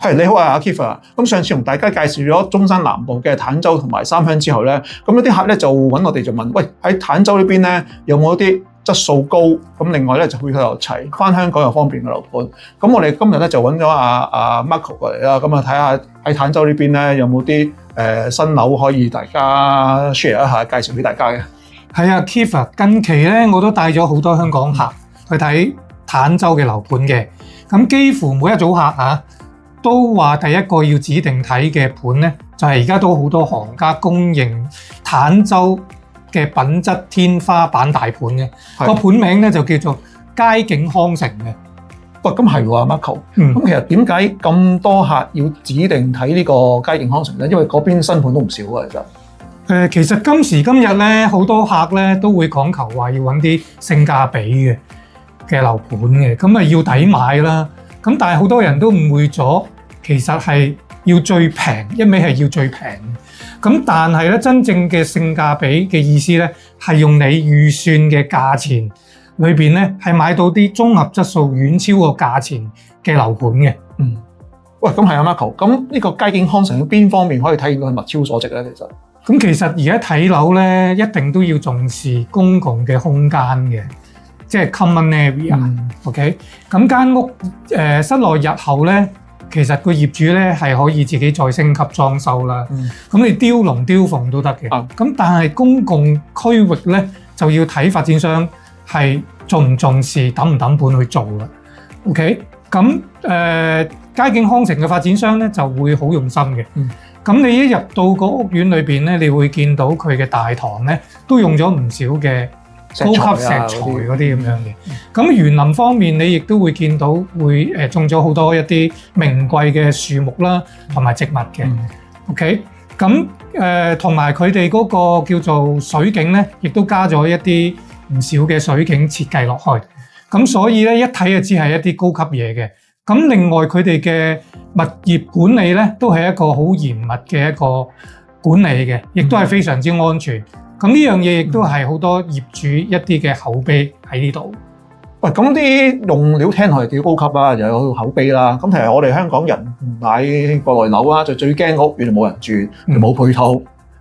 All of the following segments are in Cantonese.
係，你好啊，阿 Keith 啊，咁上次同大家介紹咗中山南部嘅坦洲同埋三鄉之後咧，咁有啲客咧就揾我哋就問，喂，喺坦洲呢邊咧有冇啲質素高，咁另外咧就配套又齊，翻香港又方便嘅樓盤。咁我哋今日咧就揾咗阿 Marco 過嚟啦，咁啊睇下喺坦洲呢邊咧有冇啲新樓可以大家 share 一下，介紹俾大家嘅。係啊 ，Keith 啊，近期咧我都帶咗好多香港客去睇坦洲嘅樓盤嘅，咁幾乎每一組客都話第一個要指定睇嘅盤咧，就係而家都好多行家公認坦洲嘅品質天花板大盤嘅，個盤名咧就叫做佳景康城嘅。喂，咁係喎 Marco，咁其實點解咁多客要指定睇呢個佳景康城咧？因為嗰邊新盤都唔少啊，其實。其實今時今日咧，好多客咧都會講求話要揾啲性價比嘅樓盤嘅，咁啊要抵買啦。咁但係好多人都誤會咗，其實係要最平，一味係要最平。咁但係咧，真正嘅性價比嘅意思咧，係用你預算嘅價錢裏邊咧，係買到啲綜合質素遠超過價錢嘅樓盤嘅。喂，咁係啊 Marco，咁呢個佳景康城喺邊方面可以體現到佢物超所值咧？其實而家睇樓咧，一定都要重視公共嘅空間嘅。即係 common area，OK？咁間屋室內日後咧，其實個業主咧係可以自己再升級裝修啦。咁你雕龍雕鳳都得嘅。咁但係公共區域咧就要睇發展商係重唔重視抌唔抌本去做啦。OK？咁佳景康城嘅發展商咧就會好用心嘅。咁你一入到個屋苑裏邊咧，你會見到佢嘅大堂咧都用咗唔少嘅高級石材嗰啲咁樣嘅，咁園林方面你亦都會見到會種咗好多一啲名貴嘅樹木啦，同埋植物嘅。OK， 咁同埋佢哋嗰個叫做水景咧，亦都加咗一啲唔少嘅水景設計落去。咁所以咧一睇就知係一啲高級嘢嘅。咁另外佢哋嘅物業管理咧，都係一個好嚴密嘅一個管理嘅，亦都係非常之安全。咁呢樣嘢亦都係好多業主一啲嘅口碑喺呢度。喂，咁啲用料聽落係幾高級啦，又有口碑啦。咁其實我哋香港人買國內樓啊，就最驚屋原來冇人住，冇配套，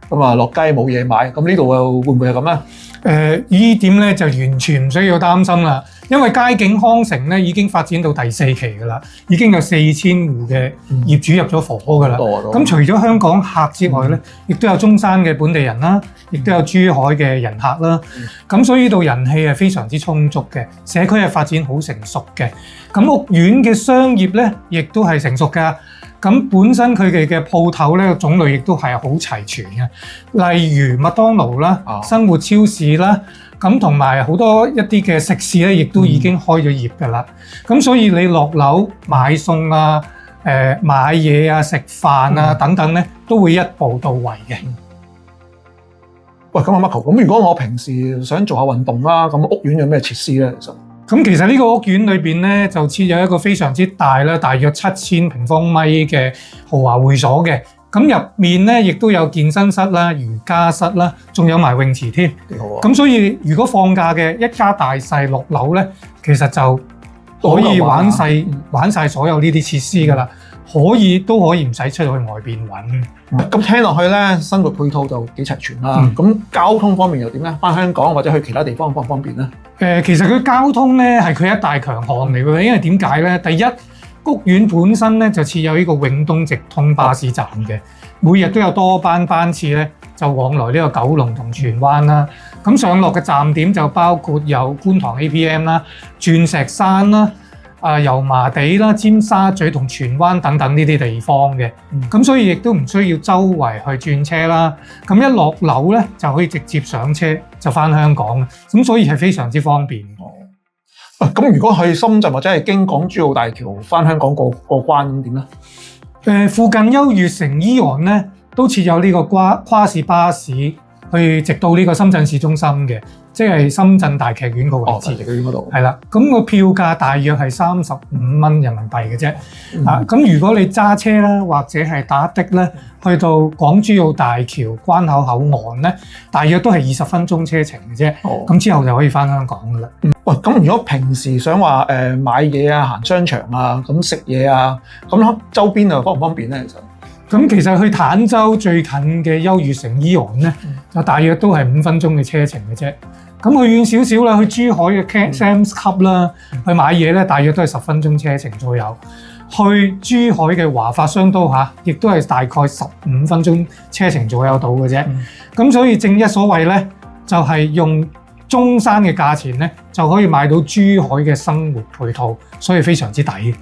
咁啊落街冇嘢買。咁呢度又會唔會係咁咧？呢點咧就完全唔需要擔心啦，因為佳景康城咧已經發展到第4期噶啦，已經有4000戶嘅業主入咗伙噶啦。咁除咗香港客之外咧，亦都有中山嘅本地人啦，亦都有珠海嘅人客啦。咁所以呢度人氣係非常之充足嘅，社區係發展好成熟嘅。咁屋苑嘅商業咧，亦都係成熟噶。咁本身佢哋嘅鋪頭咧種類亦都係好齊全嘅，例如麥當勞啦、生活超市啦，咁同埋好多一啲嘅食肆咧，亦都已經開咗業㗎啦。咁所以你落樓買餸啊、買嘢啊、食飯啊等等咧，都會一步到位嘅。喂，咁阿 Marco，咁如果我平時想做下運動啦，咁屋苑有咩設施咧？其實呢個屋苑裏邊咧，就設有一個非常之大啦，大約7000平方米嘅豪華會所嘅。咁入面咧，亦都有健身室啦、瑜伽室啦，仲有埋泳池添。幾好啊！咁所以如果放假嘅一家大細落樓咧，其實就可以玩晒所有呢啲設施㗎啦。都可以唔使出去外邊揾。咁聽落去咧，生活配套就幾齊全啦。咁交通方面又點咧？返香港或者去其他地方方唔方便咧？其實佢交通咧係佢一大強項嚟嘅，因為點解咧？第一，屋苑本身咧就設有呢個永東直通巴士站嘅，每日都有多班班次咧就往來呢個九龍同荃灣啦。咁上落嘅站點就包括有觀塘 APM 啦、鑽石山啦、油麻地啦、尖沙咀同荃灣等等呢啲地方嘅。咁所以亦都唔需要周圍去轉車啦。咁一落樓咧就可以直接上車就返香港，咁所以係非常之方便。咁如果去深圳或者係經港珠澳大橋返香港過關咁點咧？附近優越城EON咧都設有呢個跨市巴士去直到呢個深圳市中心嘅，即係深圳大劇院個位置。大劇院嗰度係啦，咁個票價大約係35蚊人民幣嘅啫。咁如果你揸車啦，或者係打的咧，去到港珠澳大橋關口口岸咧，大約都係20分鐘車程嘅啫。咁之後就可以翻香港噶啦。喂，咁如果平時想話買嘢啊、行商場啊、咁食嘢啊，咁周邊啊方唔方便咧？其實去坦洲最近嘅優越城AEON咧，就大約都係5分鐘嘅車程嘅啫。咁去遠少少啦，去珠海嘅 Sam's Club 啦，去買嘢咧，大約都係10分鐘車程左右。去珠海嘅華發商都亦都係大概15分鐘車程左右到嘅啫。咁所以正一所謂咧，就係用中山嘅價錢咧，就可以買到珠海嘅生活配套，所以非常之抵。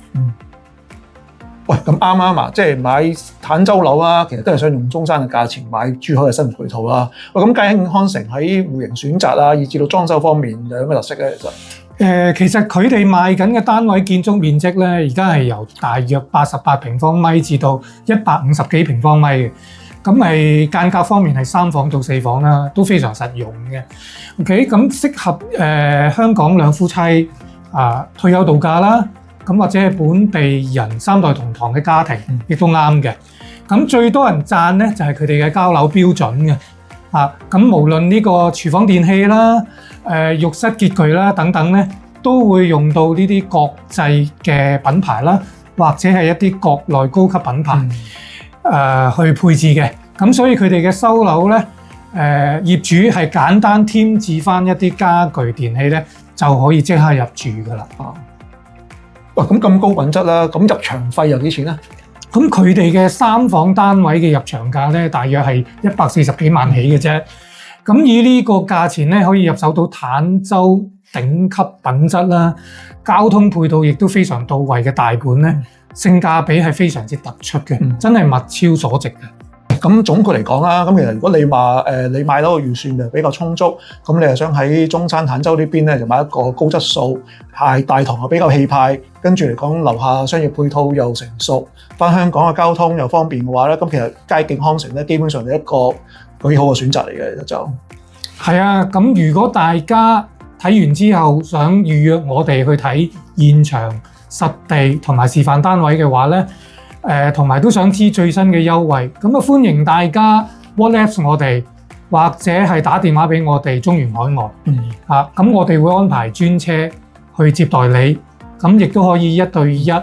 喂，咁啱啱啊，即係買坦洲樓啦，其實都係想用中山嘅價錢買珠海嘅生活配套啦。喂，咁佳興康城喺戶型選擇啊，以至到裝修方面有咩特色咧？其實佢哋賣緊嘅單位建築面積咧，而家係由大約88平方米至到150幾平方米嘅。咁係間隔方面係3房到4房啦，都非常實用嘅。OK， 咁適合香港兩夫妻退休度假啦。咁或者係本地人3代同堂嘅家庭，亦都啱嘅。咁最多人讚咧，就係佢哋嘅交樓標準嘅。咁無論呢個廚房電器啦、浴室潔具啦等等咧，都會用到呢啲國際嘅品牌啦，或者係一啲國內高級品牌去配置嘅。咁所以佢哋嘅收樓咧，業主係簡單添置翻一啲家具電器咧，就可以即刻入住噶啦。哇，咁高品質啦，咁入場費又幾錢咧？咁佢哋嘅3房單位嘅入場價咧，大約係140幾萬起嘅啫。咁以呢個價錢咧，可以入手到坦洲頂級品質啦，交通配套亦都非常到位嘅大盤咧，性價比係非常之突出嘅，真係物超所值嘅。咁總括嚟講啦，咁其實如果你話你買到個預算就比較充足，咁你係想喺中山坦洲呢邊咧就買一個高質素，係大堂又比較氣派，跟住嚟講樓下商業配套又成熟，返香港嘅交通又方便嘅話咧，咁其實佳景康城咧基本上係一個幾好嘅選擇嚟嘅，其實就係啊。咁如果大家睇完之後想預約我哋去睇現場實地同埋示範單位嘅話咧，同埋都想知最新嘅優惠，咁歡迎大家 WhatsApp 我哋，或者係打電話俾我哋中原海外。咁我哋會安排專車去接待你，咁亦都可以1對1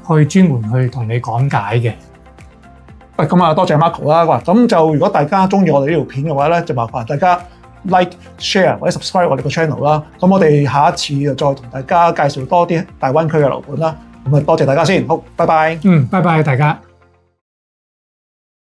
去專門去同你講解嘅。喂，咁多謝 Marco 啦。咁就如果大家中意我哋呢條片嘅話咧，就麻煩大家 like、share 或者 subscribe 我哋個 channel 啦。咁我哋下一次就再同大家介紹多啲大灣區嘅樓盤啦。咁多謝大家先，好，拜拜。拜拜大家。